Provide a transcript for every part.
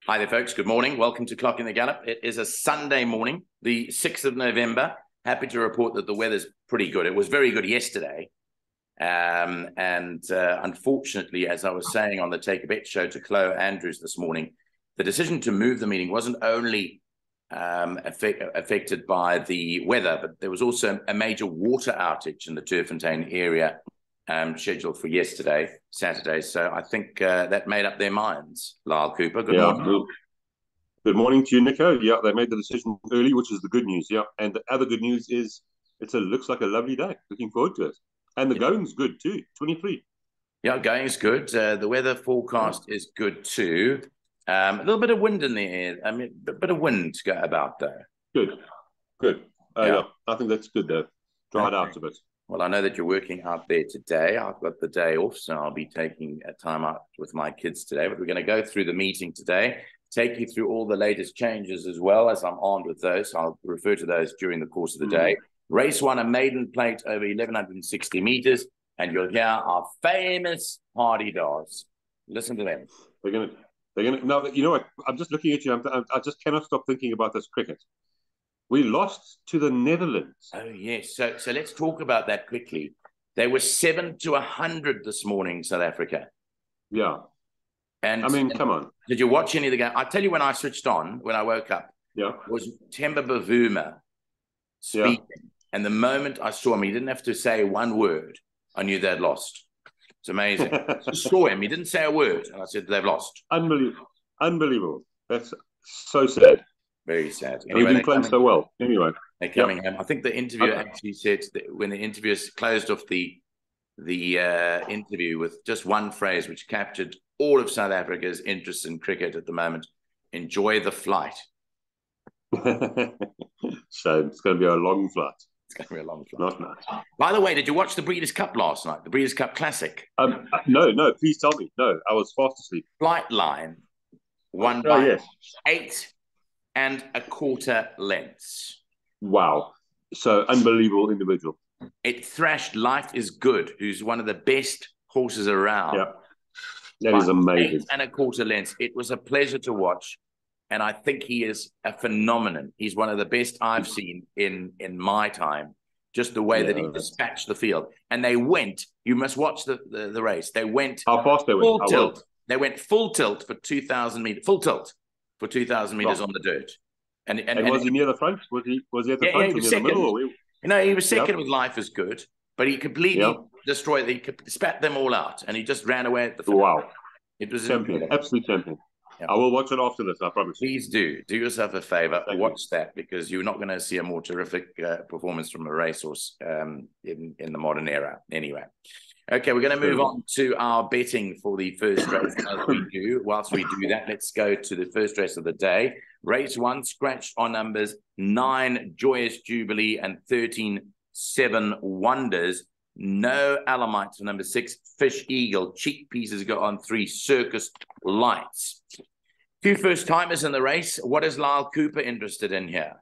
Hi there, folks. Good morning. Welcome to Clocking the Gallop. It is a Sunday morning, the 6th of November. Happy to report that the weather's pretty good. It was very good yesterday. Unfortunately, as I was saying on the Take a Bet show to Chloe Andrews this morning, the decision to move the meeting wasn't only affected by the weather, but there was also a major water outage in the Turffontein area scheduled for yesterday, Saturday. So I think that made up their minds. Lyall Cooper, good morning. Good morning to you, Nico. Yeah, they made the decision early, which is the good news. Yeah, and the other good news is looks like a lovely day. Looking forward to it. And the going's good too, 23. Yeah, going's good. The weather forecast is good too. A little bit of wind in the air. I mean, a bit of wind to go about though. Good. Yeah, I think that's good though. Dried out a bit. Well, I know that you're working out there today. I've got the day off, so I'll be taking a time out with my kids today. But we're going to go through the meeting today, take you through all the latest changes as well, as I'm armed with those. I'll refer to those during the course of the day. Race 1, a maiden plate over 1,160 meters, and you'll hear our famous Hardy Dogs. Listen to them. They're gonna. Now, you know what? I'm just looking at you. I just cannot stop thinking about this cricket. We lost to the Netherlands. Oh, yes. So let's talk about that quickly. They were 7-100 this morning, South Africa. Yeah. And I mean, come on. Did you watch any of the game? I'll tell you when I switched on, when I woke up. Yeah. It was Themba Bavuma speaking. Yeah. And the moment I saw him, he didn't have to say one word. I knew they'd lost. It's amazing. I saw him. He didn't say a word. And I said, they've lost. Unbelievable. That's so sad. Very sad. Anyway, we've been playing so well. Anyway, they're coming home. I think the interviewer actually said that when the interviewers closed off the interview with just one phrase, which captured all of South Africa's interest in cricket at the moment: enjoy the flight. So it's going to be a long flight. It's going to be a long flight. Not nice. By the way, did you watch the Breeders' Cup last night? The Breeders' Cup Classic? No. Please tell me. No, I was fast asleep. Flightline won by 8 1/4 lengths. Wow. So unbelievable individual. It thrashed Life is Good, who's one of the best horses around. Yeah. That is amazing. 8 1/4 lengths. It was a pleasure to watch. And I think he is a phenomenon. He's one of the best I've seen in my time. Just the way that he dispatched the field. And they went, you must watch the race. They went how fast they went. Full tilt. They went full tilt for 2,000 meters. Full tilt for 2,000 meters on the dirt. And was he near the front? Was he at the front? He was second. He was second with Life is Good, but he completely destroyed. He spat them all out, and he just ran away at the front. Wow! It was champion, absolute champion. Yeah. I will watch it after this, I promise. Please do. Do yourself a favor. Watch that, because you're not going to see a more terrific performance from a racehorse in the modern era. Anyway. Okay, we're going to move on to our betting for the first race. As we do, whilst we do that, let's go to the first race of the day. Race 1, scratched on numbers 9, Joyous Jubilee, and 13, 7 Wonders. No Alamites for number 6, Fish Eagle. Cheek pieces go on 3, Circus Lights. 2 first-timers in the race. What is Lyall Cooper interested in here?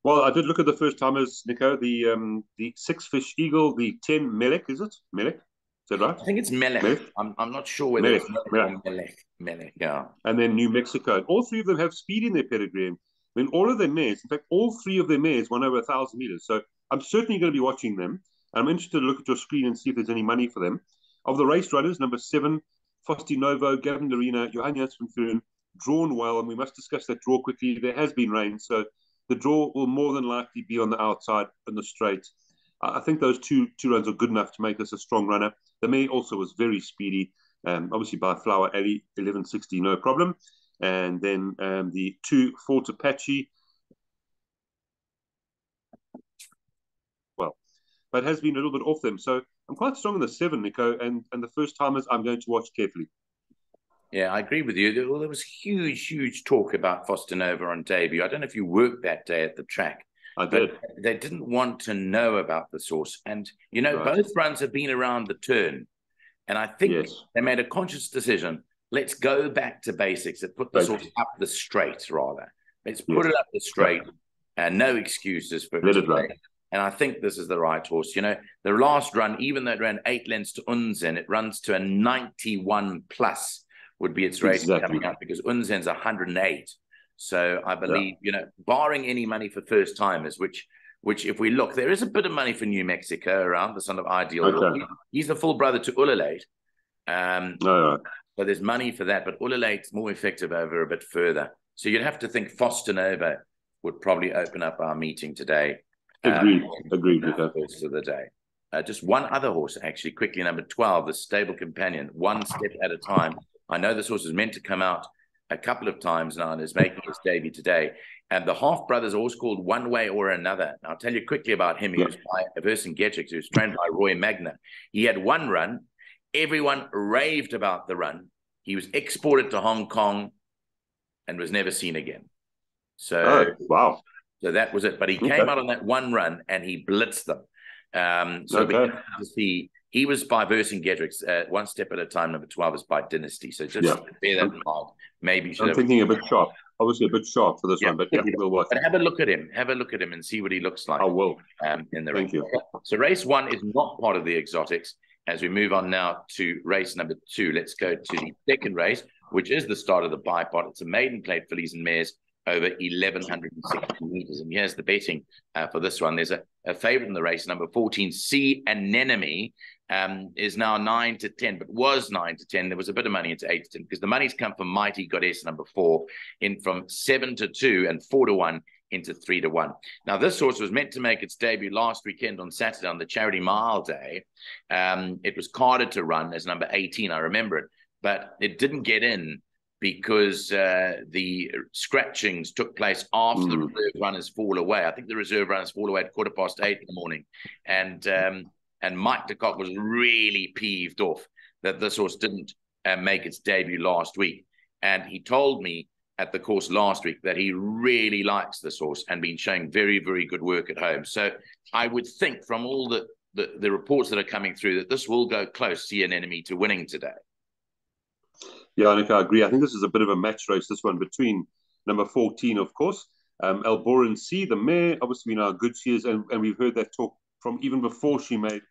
Well, I did look at the first-timers, Nico. The 6 Fish Eagle, the 10 Melek, is it? Melek? Is that right? I think it's Melek. I'm not sure whether it's Melek, yeah. And then New Mexico. All 3 of them have speed in their pedigree. I mean, all of their mares, in fact, all 3 of their mares won over 1,000 meters. So I'm certainly going to be watching them. I'm interested to look at your screen and see if there's any money for them. Of the race runners, number 7, Fosti Novo, Gavin Larina, Johannesburg, drawn well, and we must discuss that draw quickly. There has been rain, so the draw will more than likely be on the outside in the straight. I think those two runs are good enough to make this a strong runner. The mare also was very speedy, obviously by Flower Alley, 1160, no problem. And then the 2 Fort Apache, well, but has been a little bit off them. So I'm quite strong in the 7, Nico, and the first timers I'm going to watch carefully. Yeah, I agree with you. Well, there was huge talk about Foster Nova on debut. I don't know if you worked that day at the track. I did. They didn't want to know about the source. And, you know, both runs have been around the turn. And I think they made a conscious decision. Let's go back to basics and put the source up the straight, rather. Let's put it up the straight. And no excuses for it. And I think this is the right horse. You know, the last run, even though it ran 8 lengths to Unzen, it runs to a 91 plus. would be its race Exactly. coming up, because Unzen's 108. So I believe, barring any money for first timers, which if we look, there is a bit of money for New Mexico around the son of Ideal. Okay. He's the full brother to Ulalate. Right. So there's money for that, but Ulalate's more effective over a bit further. So you'd have to think Foster Nova would probably open up our meeting today. Agreed with that. First of the day. Just one other horse, actually, quickly, number 12, the Stable Companion, one step at a time. I know this horse is meant to come out a couple of times now and is making his debut today. And the half brother's horse called One Way or Another. Now, I'll tell you quickly about him. He was by Vercingetorix, who was trained by Roy Magna. He had one run. Everyone raved about the run. He was exported to Hong Kong and was never seen again. So, wow. So that was it. But he came out on that one run and he blitzed them. To see, he was by Vercingetorix, one step at a time. Number 12 is by Dynasty. So just bear that in mind. Maybe you should. I'm thinking a bit sharp. Obviously, a bit sharp for this one, but we'll watch. But have a look at him. Have a look at him and see what he looks like. I will. In the Thank you. So race 1 is not part of the exotics. As we move on now to race number 2, let's go to the second race, which is the start of the bipod. It's a maiden plate fillies and mares over 1,160 meters. And here's the betting for this one. There's a favorite in the race, number 14, Sea Anemone, is now 9 to 10, but was 9 to 10. There was a bit of money into 8 to 10 because the money's come from Mighty Goddess, number 4, in from 7 to 2 and 4 to 1 into 3 to 1. Now, this horse was meant to make its debut last weekend on Saturday on the Charity Mile Day. It was carded to run as number 18, I remember it, but it didn't get in because the scratchings took place after the reserve runners fall away. I think the reserve runners fall away at 8:15 in the morning. And Mike de Kock was really peeved off that this horse didn't make its debut last week. And he told me at the course last week that he really likes this horse and been showing very, very good work at home. So I would think from all the reports that are coming through that this will go close, see an enemy to winning today. Yeah, Nick, I agree. I think this is a bit of a match race, this one, between number 14, of course, Alboran C, the mare. Obviously, we know how good she is, and we've heard that talk from even before she made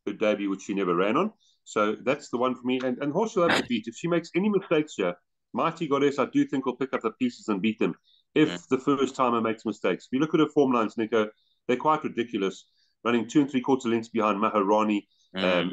her debut, which she never ran on. So that's the one for me. And horse will have to beat. If she makes any mistakes here, Mighty Goddess, I do think, will pick up the pieces and beat them if the first timer makes mistakes. If you look at her form lines, Nico, they're quite ridiculous. Running 2 3/4 lengths behind Maharani,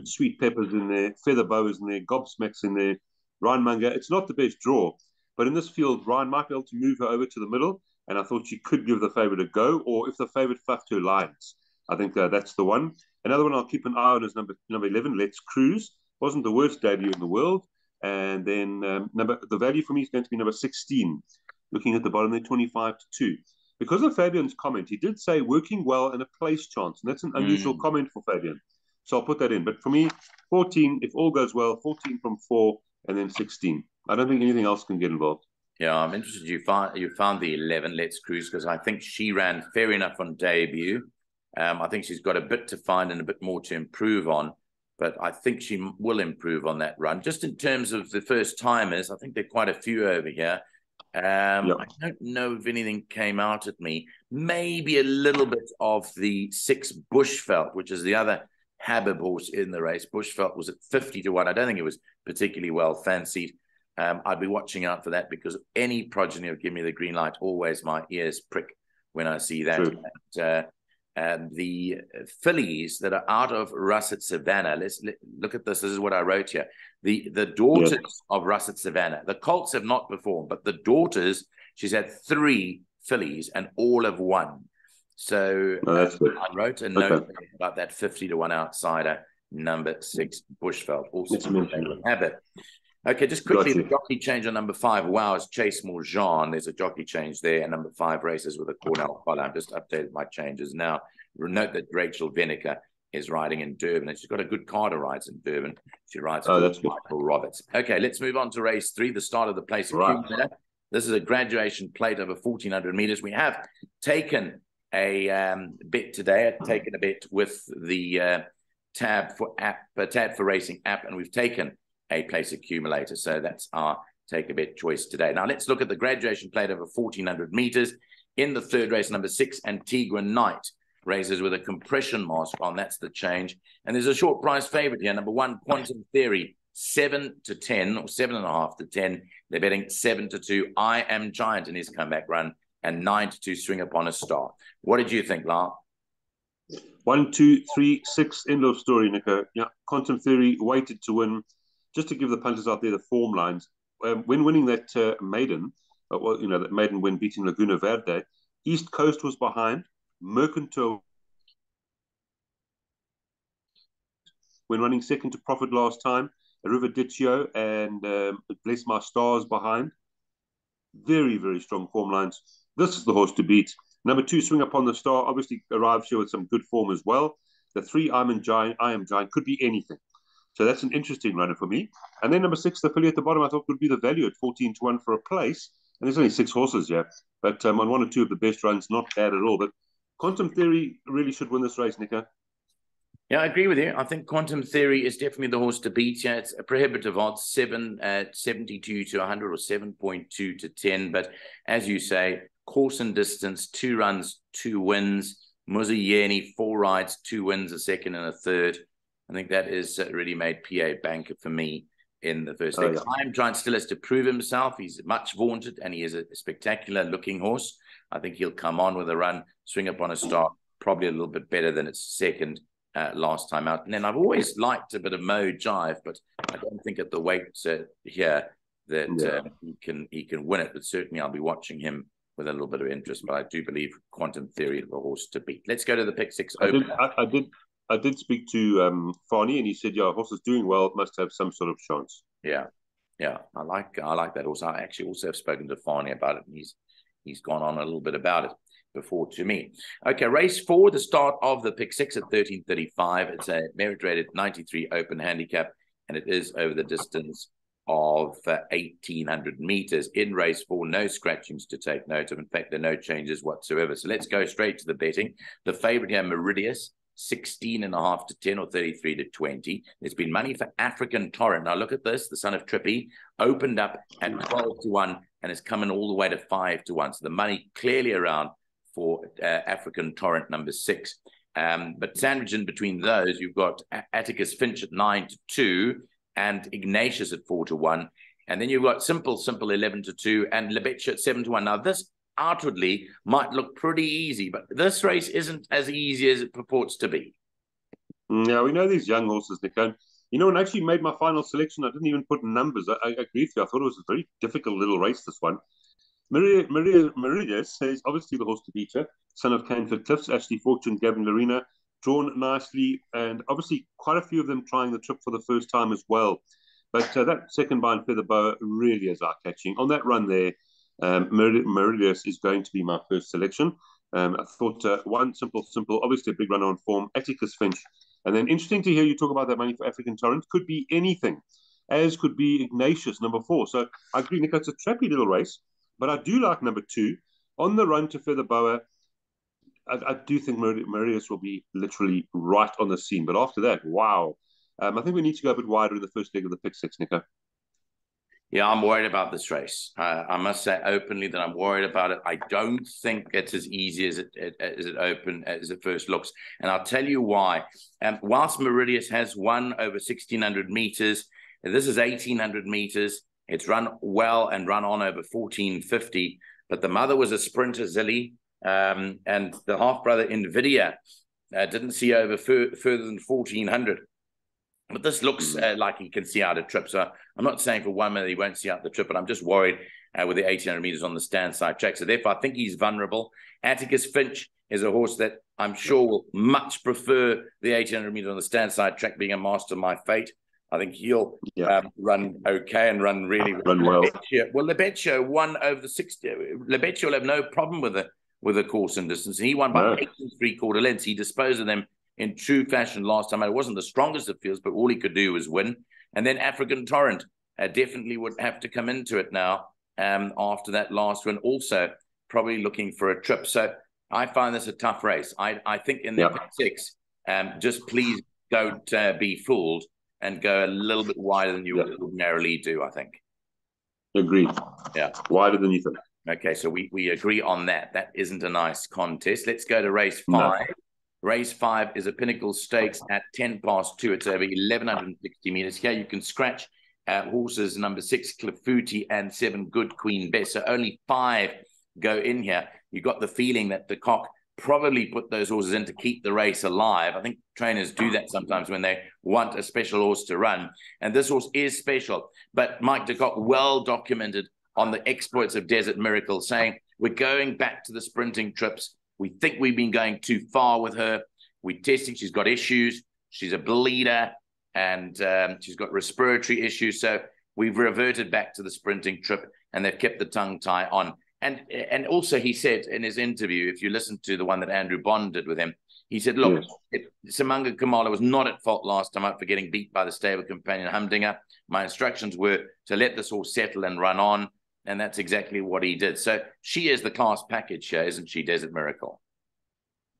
Sweet Peppers in there, Feather Bow is in there, Gobsmack's in there, Ryan Munger. It's not the best draw, but in this field, Ryan might be able to move her over to the middle, and I thought she could give the favourite a go, or if the favourite fluffed her lines, I think that's the one. Another one I'll keep an eye on is number 11, Let's Cruise. Wasn't the worst debut in the world. And then the value for me is going to be number 16. Looking at the bottom there, 25 to 2. Because of Fabian's comment, he did say working well and a place chance. And that's an unusual comment for Fabian. So I'll put that in. But for me, 14, if all goes well, 14 from 4, and then 16. I don't think anything else can get involved. Yeah, I'm interested you found the 11, Let's Cruise, because I think she ran fair enough on debut. I think she's got a bit to find and a bit more to improve on, but I think she will improve on that run. Just in terms of the first timers, I think there are quite a few over here. I don't know if anything came out at me. Maybe a little bit of the 6 Bushveld, which is the other Habib horse in the race. Bushveld was at 50 to 1. I don't think it was particularly well fancied. I'd be watching out for that because any progeny will give me the green light. Always my ears prick when I see that. And the fillies that are out of Russet Savannah, let's look at this. This is what I wrote here. The daughters of Russet Savannah. The colts have not performed, but the daughters, she's had 3 fillies and all have won. So I wrote a note about that 50 to 1 outsider, number 6 Bushveld. Also have it. Okay, just quickly, the jockey change on number 5. Wow, it's Chase Morjan. There's a jockey change there. And number 5 races with a Cornell collar. I've just updated my changes now. Note that Rachel Veneker is riding in Durban, and she's got a good car to ride in Durban. She rides for Michael Roberts. Okay, let's move on to race 3, the start of the place. This is a graduation plate over 1,400 meters. We have taken a bet today. I've taken a bet with the tab for Racing app, and we've taken a place accumulator. So that's our take a bet choice today. Now let's look at the graduation plate over 1,400 meters. In the third race, number 6, Antigua Knight, races with a compression mask on. That's the change. And there's a short price favorite here. Number 1, Quantum Theory 7-10 or 7.5 to 10. They're betting 7-2. I Am Giant in his comeback run, and 9-2 Swing Upon a Star. What did you think, Lyall? 1, 2, 3, 6. End of story, Nico. Yeah, Quantum Theory waited to win. Just to give the punters out there the form lines, when winning that maiden, that maiden win beating Laguna Verde, East Coast was behind. Mercantile, when running second to Profit last time, Riverdiccio and Bless My Stars behind. Very, very strong form lines. This is the horse to beat. Number 2, Swing Upon the Star, obviously arrives here with some good form as well. The 3, I Am Giant could be anything. So that's an interesting runner for me. And then number 6, the filly at the bottom, I thought would be the value at 14-1 for a place. And there's only 6 horses here. But on 1 or 2 of the best runs, not bad at all. But Quantum Theory really should win this race, Nico. Yeah, I agree with you. I think Quantum Theory is definitely the horse to beat. Yeah, it's a prohibitive odds, 72 to 100 or 7.2 to 10. But as you say, course and distance, 2 runs, 2 wins. Muzayeni, 4 rides, 2 wins, a second and a third. I think that is really made PA banker for me in the first leg. I Am Giant still has to prove himself. He's much vaunted, and he is a spectacular looking horse. I think he'll come on with a run, Swing Upon a Star, probably a little bit better than its second last time out. And then I've always liked a bit of Mo Jive, but I don't think at the weight here that he can win it. But certainly I'll be watching him with a little bit of interest. But I do believe Quantum Theory is the horse to beat. Let's go to the pick 6 open. I did speak to Farney, and he said, "Yeah, horse is doing well. Must have some sort of chance." Yeah, I like that horse. I actually also have spoken to Farney about it, and he's gone on a little bit about it before to me. Okay, race 4, the start of the pick 6 at 13:35. It's a merit rated 93 open handicap, and it is over the distance of 1,800 meters. In race 4, no scratchings to take note of. In fact, there are no changes whatsoever. So let's go straight to the betting. The favorite here, Meridius, 16.5 to 10 or 33 to 20. There's been money for African Torrent. Now look at this. The son of Trippy opened up at 12-1 and is coming all the way to 5-1. So the money clearly around for African Torrent number 6. But sandwiched in between those, you've got Atticus Finch at 9-2 and Ignatius at 4-1. And then you've got Simple 11-2 and Lebetcha at 7-1. Now this outwardly might look pretty easy, but this race isn't as easy as it purports to be. Yeah, we know these young horses, Nico. You know, when I actually made my final selection, I didn't even put numbers. I agree with you. I thought it was a very difficult little race, this one. Meridius is obviously the horse to beat her. Son of Caneford Cliffs, Ashley Fortune, Gavin Larena, drawn nicely, and obviously quite a few of them trying the trip for the first time as well. But that second by Feather Boa really is eye-catching. On that run there, Meridius is going to be my first selection. I thought 1, Simple, obviously a big runner on form, Atticus Finch. And then interesting to hear you talk about that money for African Torrent. Could be anything, as could be Ignatius, number 4. So I agree, Nico, it's a trappy little race. But I do like number 2. On the run to Feather Boa, I do think Meridius will be literally right on the scene. But after that, wow. I think we need to go a bit wider in the first leg of the pick 6, Nico. Yeah, I'm worried about this race. I must say openly that I'm worried about it. I don't think it's as easy as it first looks. And I'll tell you why. Whilst Meridius has won over 1,600 meters, this is 1,800 meters. It's run well and run on over 1,450. But the mother was a sprinter, Zilly. And the half-brother, Nvidia, didn't see over further than 1,400. But this looks like he can see out a trip. So I'm not saying for 1 minute he won't see out the trip, but I'm just worried with the 1,800 meters on the stand side track. So therefore, I think he's vulnerable. Atticus Finch is a horse that I'm sure will much prefer the 1,800 meters on the stand side track, being a master of my fate. I think he'll run okay and run really well. Lebetcha won over the 60. Lebetcha will have no problem with the course and distance. He won by 8 3/4 lengths. He disposed of them in true fashion last time. It wasn't the strongest of fields, but all he could do was win. And then African Torrent definitely would have to come into it now after that last win, also probably looking for a trip. So I find this a tough race. I think in the pick 6, just please don't be fooled and go a little bit wider than you would ordinarily do, I think. Agreed. Yeah. Wider than you think. Okay, so we agree on that. That isn't a nice contest. Let's go to race 5. Race 5 is a Pinnacle Stakes at 2:10. It's over 1,160 meters. Here you can scratch horses number 6, Clocking, and 7, Good Queen Bess. So only 5 go in here. You got the feeling that the cock probably put those horses in to keep the race alive. I think trainers do that sometimes when they want a special horse to run. And this horse is special. But Mike de Kock well documented on the exploits of Desert Miracle, saying, we're going back to the sprinting trips. We think we've been going too far with her. We're testing. She's got issues. She's a bleeder, and she's got respiratory issues. So we've reverted back to the sprinting trip, and they've kept the tongue tie on. And also he said in his interview, if you listen to the one that Andrew Bond did with him, he said, look, Simanga Kamala was not at fault last time out for getting beat by the stable companion Humdinger. My instructions were to let this horse settle and run on. And that's exactly what he did. So she is the class package here, isn't she, Desert Miracle?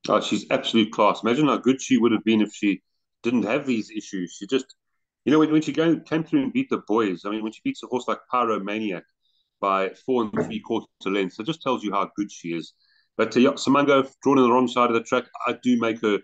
Oh, she's absolute class. Imagine how good she would have been if she didn't have these issues. She just, when she came through and beat the boys, I mean, when she beats a horse like Pyromaniac by 4 3/4 lengths, it just tells you how good she is. But Simanga, drawn on the wrong side of the track, I do make her,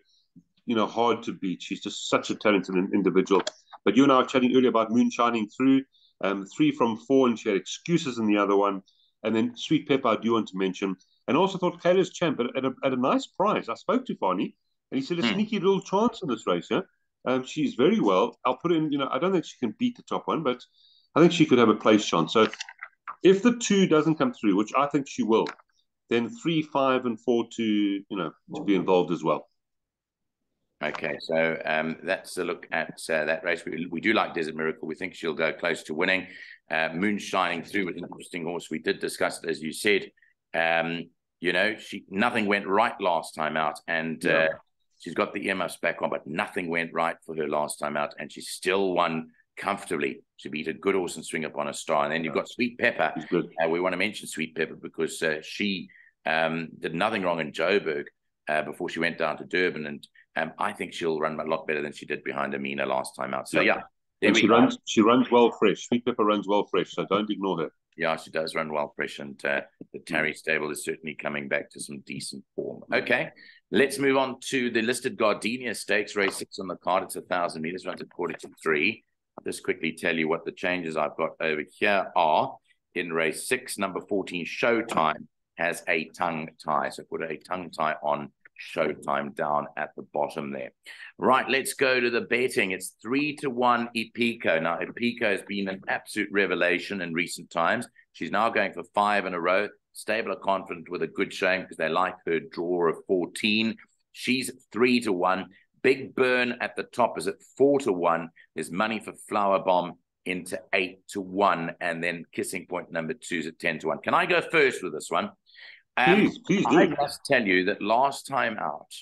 hard to beat. She's just such a talented individual. But you and I were chatting earlier about moonshining through. 3 from 4, and she had excuses in the other one. And then Sweet Pepper, I do want to mention. And also thought Kayla's Champ at a nice price. I spoke to Fani, and he said a sneaky little chance in this race. Yeah? She's very well. I'll put in, I don't think she can beat the top one, but I think she could have a place chance. So if the 2 doesn't come through, which I think she will, then 3, 5, and 4 to be involved as well. Okay, so that's a look at that race. We do like Desert Miracle. We think she'll go close to winning. Moonshining through with an interesting horse. We did discuss it, as you said. Nothing went right last time out, and she's got the earmuffs back on, but nothing went right for her last time out, and she still won comfortably. She beat a good horse and Swing Up on a Star. And then you've got Sweet Pepper. We want to mention Sweet Pepper because she did nothing wrong in Joburg before she went down to Durban, and I think she'll run a lot better than she did behind Amina last time out. So she runs well fresh. Sweet Pepper runs well fresh, so don't ignore her. Yeah, she does run well fresh, and the Tarry stable is certainly coming back to some decent form. Okay, let's move on to the listed Gardenia Stakes, race 6 on the card. It's 1,000 meters, runs at 2:43. I'll just quickly tell you what the changes I've got over here are. In race 6, number 14, Showtime, has a tongue tie. So put a tongue tie on Showtime down at the bottom there. Right, let's go to the betting. It's 3-1 Epico. Now, Epico has been an absolute revelation in recent times. She's now going for 5 in a row. Stable are confident with a good showing because they like her draw of 14. She's 3-1. Big Burn at the top is at 4-1. There's money for Flower Bomb into 8-1. And then Kissing Point number 2 is at 10-1. Can I go first with this one? Please do. I must tell you that last time out,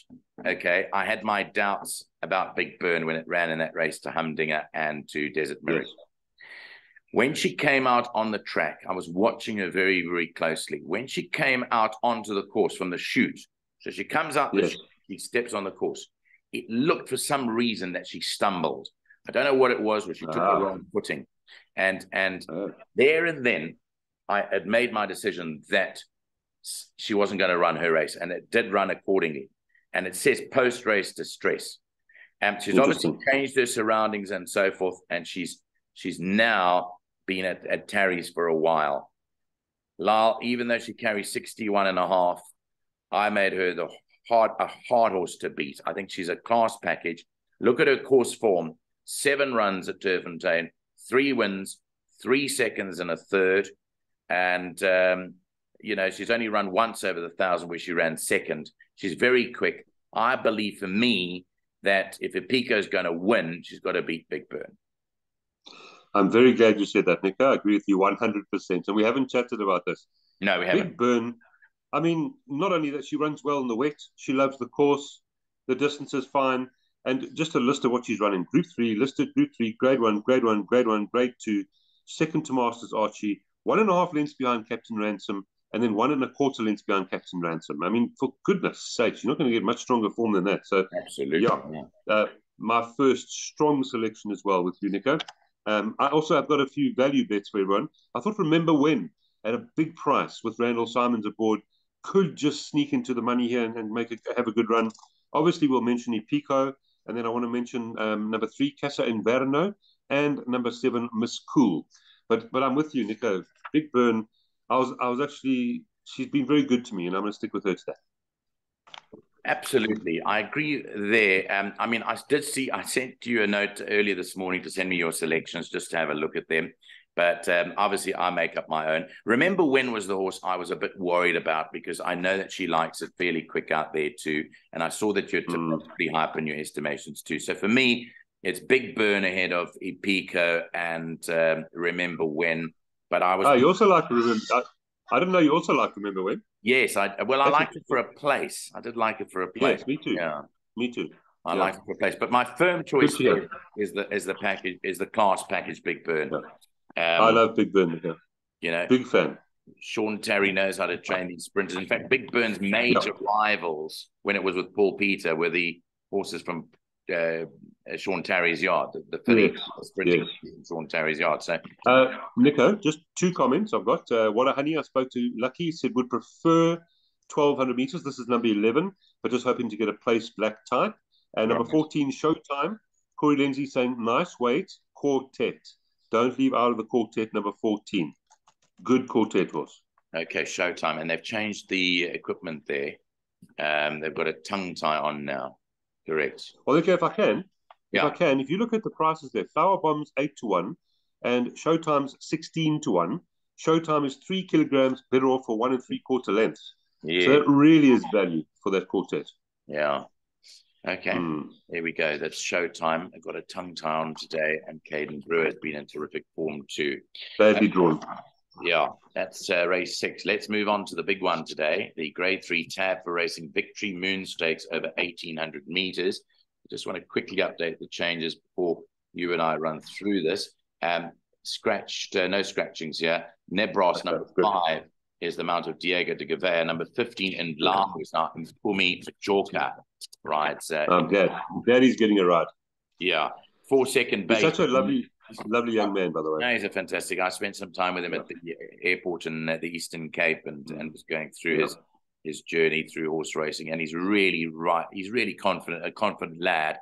okay, I had my doubts about Big Burn when it ran in that race to Humdinger and to Desert Miracle. Yes. When she came out on the track, I was watching her very, very closely. When she came out onto the course from the chute, so she comes out the chute, she steps on the course. It looked for some reason that she stumbled. I don't know what it was, but she took the wrong footing. And there and then, I had made my decision that she wasn't going to run her race, and it did run accordingly. And it says post-race distress. And she's obviously changed her surroundings and so forth, and she's now been at Tarry's for a while. Lyall, even though she carries 61.5, I made her a hard horse to beat. I think she's a class package. Look at her course form. 7 runs at Turffontein, 3 wins, 3 seconds and a third. And she's only run once over the 1,000 where she ran second. She's very quick. I believe for me that if Epico is going to win, she's got to beat Big Burn. I'm very glad you said that, Nico. I agree with you 100%. And we haven't chatted about this. No, we haven't. Big Burn, I mean, not only that she runs well in the wet, she loves the course. The distance is fine. And just a list of what she's running. Group 3, listed Group 3, Grade 1, Grade 1, Grade 1, Grade 2, second to Masters Archie, 1.5 lengths behind Captain Ransom, and then 1.25 lengths behind Captain Ransom. I mean, for goodness sake, you're not going to get much stronger form than that. So, absolutely. My first strong selection as well with you, Nico. I've got a few value bets for everyone. I thought Remember When, at a big price with Randall Simons aboard, could just sneak into the money here and have a good run. Obviously, we'll mention Ipico, and then I want to mention number 3, Casa Inverno, and number 7, Miss Cool. But I'm with you, Nico. Big Burn. I was actually, she's been very good to me, and I'm going to stick with her today. Absolutely. I agree there. I mean, I sent you a note earlier this morning to send me your selections just to have a look at them. But obviously, I make up my own. Remember When was the horse I was a bit worried about, because I know that she likes it fairly quick out there too. And I saw that you're pretty high up in your estimations too. So for me, it's Big Burn ahead of Ipico and Remember When. But I was... Oh, you also like Remember... I didn't know you also like Remember When. Yes, I liked it for a place. I did like it for a place. Yes, me too. Yeah, me too. I liked it for a place. But my firm choice is the class package Big Burn. Yeah. I love Big Burn. Yeah. You know, big fan. Sean Terry knows how to train these sprinters. In fact, Big Burn's major rivals when it was with Paul Peter were the horses from Sean Terry's yard, the filly sprinting Sean Terry's yard. So, Nico, just 2 comments I've got. What a Honey, I spoke to Lucky, said would prefer 1,200 meters. This is number 11, but just hoping to get a place black type. And number 14, Showtime. Corey Lindsay saying, nice weight, quartet. Don't leave out of the quartet, number 14. Good quartet horse. Okay, Showtime. And they've changed the equipment there. They've got a tongue tie on now. Correct. Well, okay, if I can, if you look at the prices there, Flower Bomb's 8-1 and Showtime's 16-1. Showtime is 3 kilograms better off for 1 3/4 lengths. Yeah. So that really is value for that quartet. Yeah. Okay. There we go. That's Showtime. I've got a tongue tie on today, and Caden Brewer has been in terrific form too. Badly drawn. Yeah, that's race 6. Let's move on to the big one today, the Grade 3 tab for racing Victory Moon Stakes over 1,800 meters. I just want to quickly update the changes before you and I run through this. No scratchings here. Nebros, number 5, is the mount of Diego de Gavea. Number 15 in Blanc is now Mpumi Joker. Right. I'm glad he's getting a ride. Yeah. 4-second base. He's such a lovely young man, by the way. No, he's a fantastic. I spent some time with him at the airport in the Eastern Cape and was going through his journey through horse racing. And he's really He's really confident, a confident lad.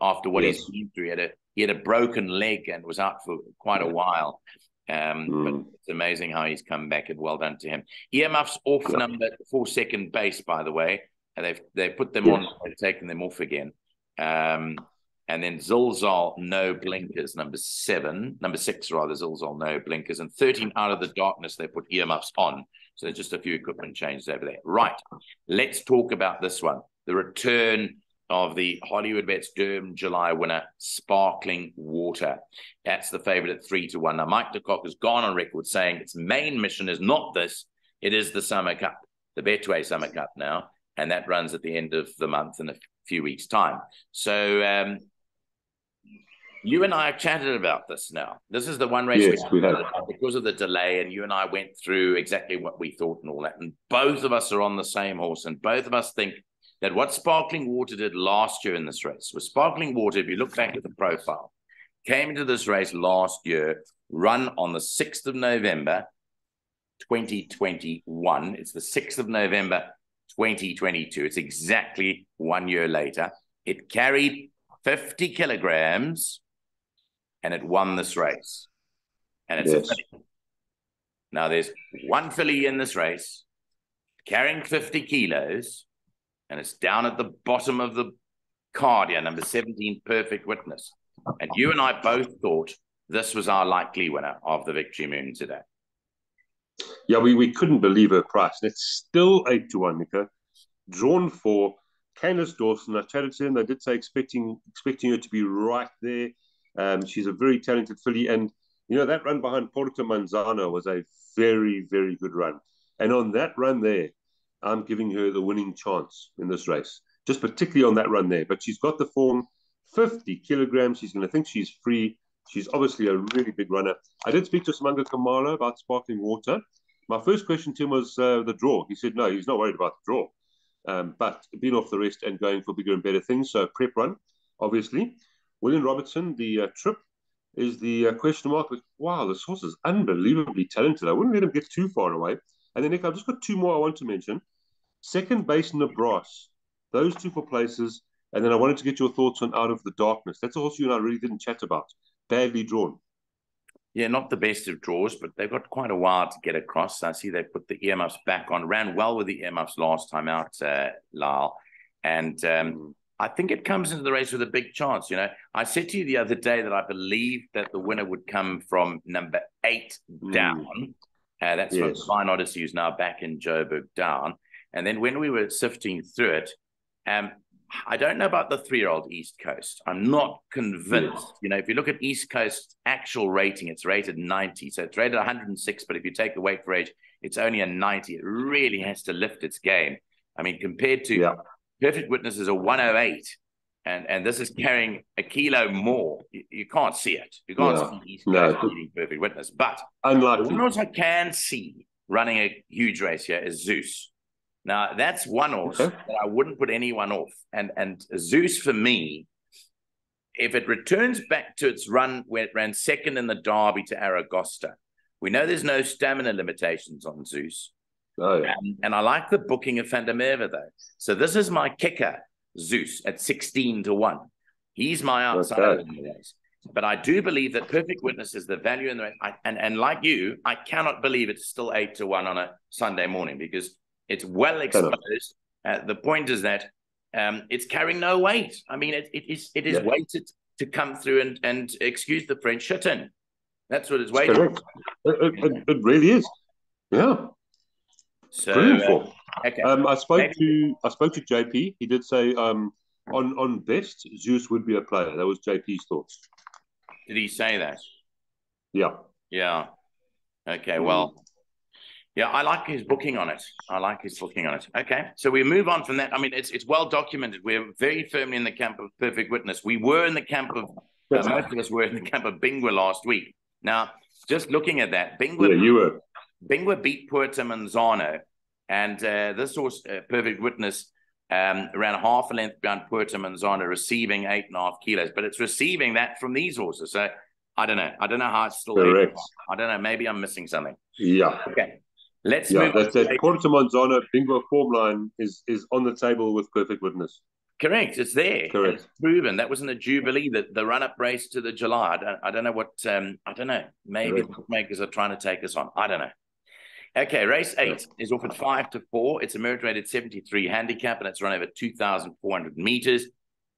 After what he's been through, he had a broken leg and was out for quite a while. But it's amazing how he's come back, and well done to him. Earmuffs off number 4-second base, by the way. And they've put them on, they've taken them off again. And then Zilzal, no blinkers, number 6, Zilzal, no blinkers. And 13 Out of the Darkness, they put earmuffs on. So there's just a few equipment changes over there. Right, let's talk about this one. The return of the Hollywood Bets Durham July winner, Sparkling Water. That's the favorite at 3-1. Now, Mike de Kock has gone on record saying its main mission is not this, it is the Summer Cup, the Betway Summer Cup now. And that runs at the end of the month in a few weeks' time. So you and I have chatted about this now. This is the one race we have. Because of the delay, and you and I went through exactly what we thought and all that. And both of us are on the same horse, and both of us think that what Sparkling Water did last year in this race was Sparkling Water, if you look back at the profile, came into this race last year, run on the 6th of November, 2021. It's the 6th of November, 2022. It's exactly 1 year later. It carried 50 kilograms and it won this race. And it's a filly. Now, there's one filly in this race carrying 50 kilos, and it's down at the bottom of the card here, number 17, Perfect Witness. And you and I both thought this was our likely winner of the Victory Moon today. Yeah, we couldn't believe her price. And it's still 8-1, Nico. Drawn for Candace Dawson. I chatted to him. They did say expecting her to be right there. She's a very talented filly. And, you know, that run behind Porto Manzano was a very, very good run. And on that run there, I'm giving her the winning chance in this race, just particularly on that run there. But she's got the form, 50 kilograms. She's going to think she's free. She's obviously a really big runner. I did speak to Samanga Kamala about Sparkling Water. My first question to him was the draw. He said, no, he's not worried about the draw. But being off the rest and going for bigger and better things. So prep run, obviously. William Robertson, the trip, is the question mark. But, wow, this horse is unbelievably talented. I wouldn't let him get too far away. And then, Nick, I've just got 2 more I want to mention. Second base, Nebros. Those two for places. And then I wanted to get your thoughts on Out of the Darkness. That's a horse you and I really didn't chat about. Badly drawn. Yeah, not the best of draws, but they've got quite a while to get across. I see they put the earmuffs back on. Ran well with the earmuffs last time out, Lyall. And I think it comes into the race with a big chance. You know, I said to you the other day that I believed that the winner would come from number 8 down. That's from Divine Odyssey, who's now back in Joburg down. And then when we were sifting through it, I don't know about the 3-year-old East Coast. I'm not convinced. You know, if you look at East Coast actual rating, it's rated 90. So it's rated 106, but if you take the weight for age, it's only a 90. It really has to lift its game. I mean, compared to Perfect Witness is a 108, and this is carrying a kilo more. You can't see it. You can't see East Coast beating Perfect Witness. But unlikely. The one horse I can see running a huge race here is Zeus. Now, that's one horse that I wouldn't put anyone off. And Zeus, for me, if it returns back to its run where it ran second in the Derby to Aragosta, we know there's no stamina limitations on Zeus. And I like the booking of Van der Merwe, though. So this is my kicker, Zeus, at 16-1. He's my outsider in the race. But I do believe that Perfect Witness is the value in the race. And like you, I cannot believe it's still 8-1 on a Sunday morning because it's well exposed. The point is that it's carrying no weight. I mean, it is weighted to come through and excuse the French, shit in. That's what it's weighted. Correct. It really is. Yeah. So, brilliant form. Okay. I spoke to JP. He did say on best Zeus would be a player. That was JP's thoughts. Did he say that? Yeah. Yeah. Okay. Well. Yeah, I like his booking on it. Okay, so we move on from that. I mean, it's well documented. We're very firmly in the camp of Perfect Witness. We were in the camp of, most of us were in the camp of Bingwa last week. Now, just looking at that, Bingwa beat Puerto Manzano, and this horse, Perfect Witness, ran half a length behind Puerto Manzano, receiving 8.5 kilos, but it's receiving that from these horses. So I don't know. I don't know how it's still. Correct. I don't know. Maybe I'm missing something. Yeah. Okay. Let's move on. That Puerto Manzano bingo form line is on the table with Perfect Witness. Correct. It's there. Correct. It's proven. That was in the Jubilee, the run-up race to the July. I don't know what, I don't know. Maybe the bookmakers are trying to take us on. I don't know. Okay, race 8 is offered 5-4. It's a merit-rated 73 handicap, and it's run over 2,400 meters.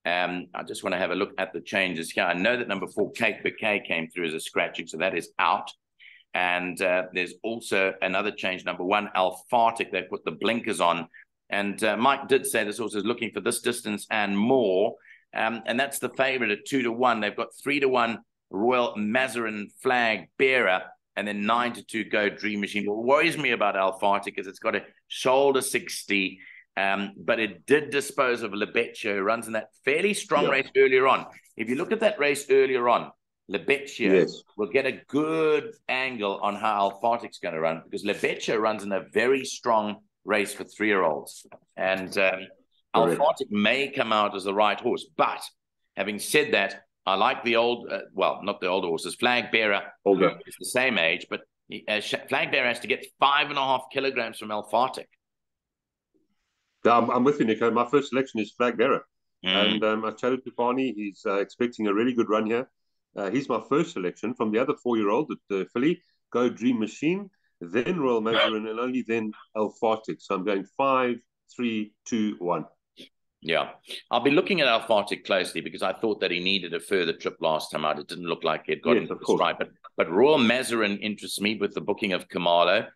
I just want to have a look at the changes here. I know that number 4, Kate Bouquet, came through as a scratching, so that is out. And there's also another change. Number 1, Alphatic. They put the blinkers on. And Mike did say this horse is looking for this distance and more. And that's the favorite at 2-1. They've got 3-1 Royal Mazarin Flag Bearer. And then 9-2 Go Dream Machine. What worries me about Alphatic is it's got a shoulder 60. But it did dispose of Lebetio, who runs in that fairly strong race earlier on. If you look at that race earlier on, Lebetio will get a good angle on how Alphatic's going to run, because Lebetio runs in a very strong race for 3-year-olds. And Alphatic may come out as the right horse. But having said that, I like the old, not the older horses, Flag Bearer. It's the same age, but Flag Bearer has to get 5.5 kilograms from Alphatic. I'm with you, Nico. My first selection is Flag Bearer. And I chatted to Barney. He's expecting a really good run here. He's my first selection. From the other 4-year-old, the filly, Go Dream Machine, then Royal Mazarin, and only then Alphatic. So I'm going 5, 3, 2, 1. Yeah, I'll be looking at Alphatic closely because I thought that he needed a further trip last time out. It didn't look like he had got into the stride. But Royal Mazarin interests me with the booking of Kamalo.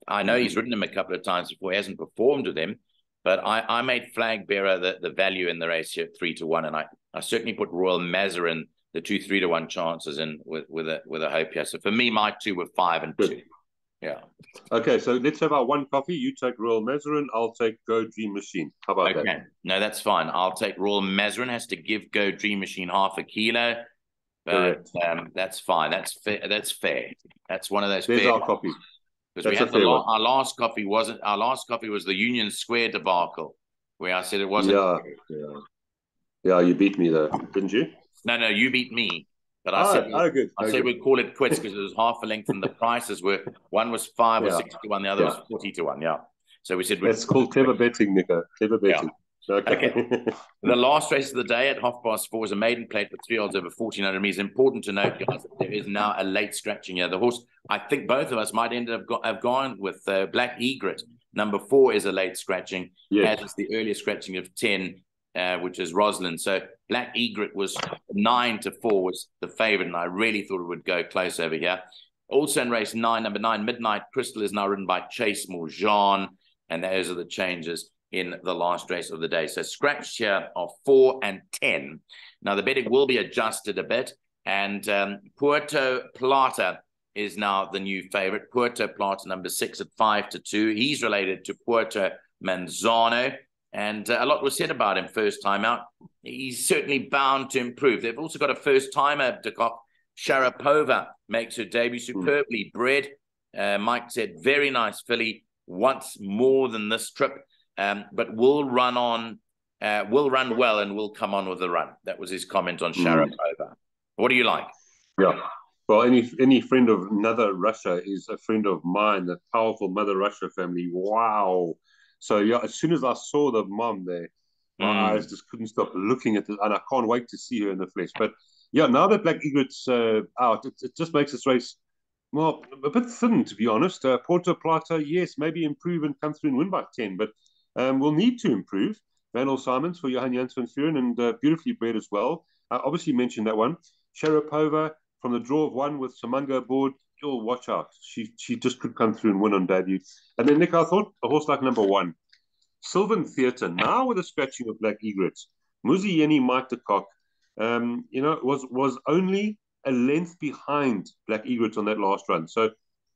I know he's ridden him a couple of times before. He hasn't performed with him. But I made Flag Bearer the value in the race here at 3-1. And I certainly put Royal Mazarin, the 2 3-1 chances in with a hope here. So for me, my 2 were 5 and 2. Yeah. Okay, so let's have our 1 coffee. You take Royal Mazarin. I'll take Go Dream Machine. How about that? No, that's fine. I'll take Royal Mazarin. Has to give Go Dream Machine half a kilo. But that's fine. That's fair. That's one of those. There's our coffee. Because we had our last coffee was the Union Square debacle, where I said it wasn't. Yeah. You beat me though, didn't you? No, you beat me. But I said we'd call it quits because it was half a length, and the prices were, one was 5 or 6-1, the other was 40-1. Yeah. So we said that's called clever betting, Nico. Clever betting. Okay. The last race of the day at 4:30 is a maiden plate for 3 odds over 1,400 meters. Important to note, guys, that there is now a late scratching here. The horse, I think both of us might end up have gone with Black Egret. Number 4 is a late scratching, yes. as is the earlier scratching of 10, which is Rosalind. So Black Egret was 9-4 was the favorite, and I really thought it would go close over here. Also in race 9, number 9, Midnight Crystal is now ridden by Chase Morjan, and those are the changes in the last race of the day. So scratched here are 4 and 10. Now the betting will be adjusted a bit, and Puerto Plata is now the new favorite. Puerto Plata, number 6 at 5-2. He's related to Puerto Manzano, and a lot was said about him first time out. He's certainly bound to improve. They've also got a first timer, De Kock. Sharapova makes her debut, superbly bred. Mike said, very nice filly, wants more than this trip, but will run well and will come on with the run. That was his comment on Sharapova. What do you like? Yeah. Well, any friend of Mother Russia is a friend of mine, the powerful Mother Russia family. Wow. So, yeah, as soon as I saw the mom there, my eyes just couldn't stop looking at it, and I can't wait to see her in the flesh. But, yeah, now that Black Egret's out, it just makes this race, well, a bit thin, to be honest. Puerto Plata, yes, maybe improve and come through and win by 10, but we'll need to improve. Van Simons for Johan Janssen Furen, and beautifully bred as well. I obviously mentioned that one. Sharapova, from the draw of 1 with Samunga aboard, you'll watch out. She just could come through and win on debut. And then, Nick, I thought a horse like number 1, Sylvan Theatre, now with a scratching of Black Egret, Muzieni Mike de Kock, was only a length behind Black Egret on that last run. So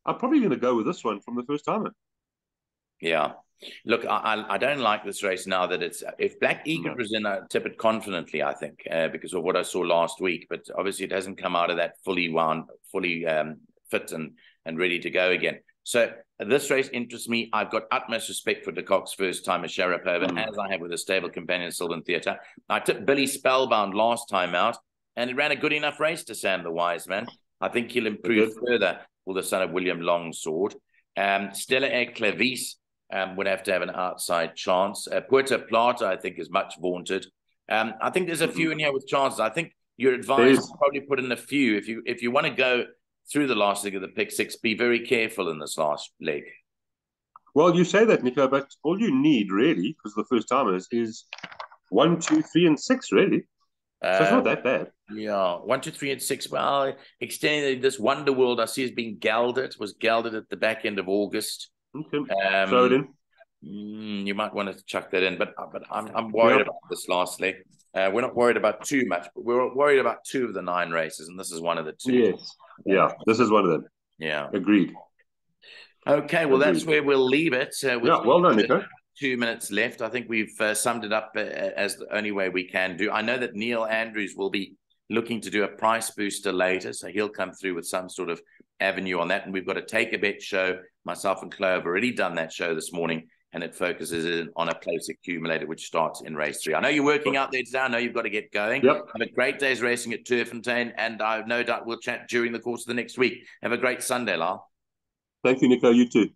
I'm probably going to go with this one from the first timer. Yeah. Look, I don't like this race now that it's, if Black Egret was in, I'd tip it confidently, I think, because of what I saw last week. But obviously it hasn't come out of that fully fit and ready to go again. So this race interests me. I've got utmost respect for De Kock's first time at Sharapova, as I have with a stable companion, Sylvan Theatre. I tipped Billy Spellbound last time out, and it ran a good enough race to Sam the Wise Man. I think he'll improve further with the son of William Longsword. Stella Clavis would have to have an outside chance. Puerto Plata, I think, is much vaunted. I think there's a few in here with chances. I think you're advised to probably put in a few. If you want to go through the last leg of the pick 6, be very careful in this last leg. Well, you say that, Nico, but all you need, really, because the first timers, is 1, 2, 3, and 6, really. So it's not that bad. Yeah, 1, 2, 3, and 6. Well, extending this Wonder World, I see, is being gelded. Was gelded at the back end of August. Okay. Throw it in. You might want to chuck that in, but I'm worried about this last leg. We're not worried about too much, but we're worried about 2 of the 9 races, and this is one of the 2. Yes. Yeah, this is one of them. Yeah. Agreed. Okay, well, that's where we'll leave it. Well done, Nico. 2 minutes left. I think we've summed it up as the only way we can do. I know that Neil Andrews will be looking to do a price booster later, so he'll come through with some sort of avenue on that. And we've got a Take a Bet show. Myself and Chloe have already done that show this morning, and it focuses on a place accumulator, which starts in race 3. I know you're working out there today. I know you've got to get going. Yep. Have a great day's racing at Turffontein, and I've no doubt we'll chat during the course of the next week. Have a great Sunday, Lyall. Thank you, Nico. You too.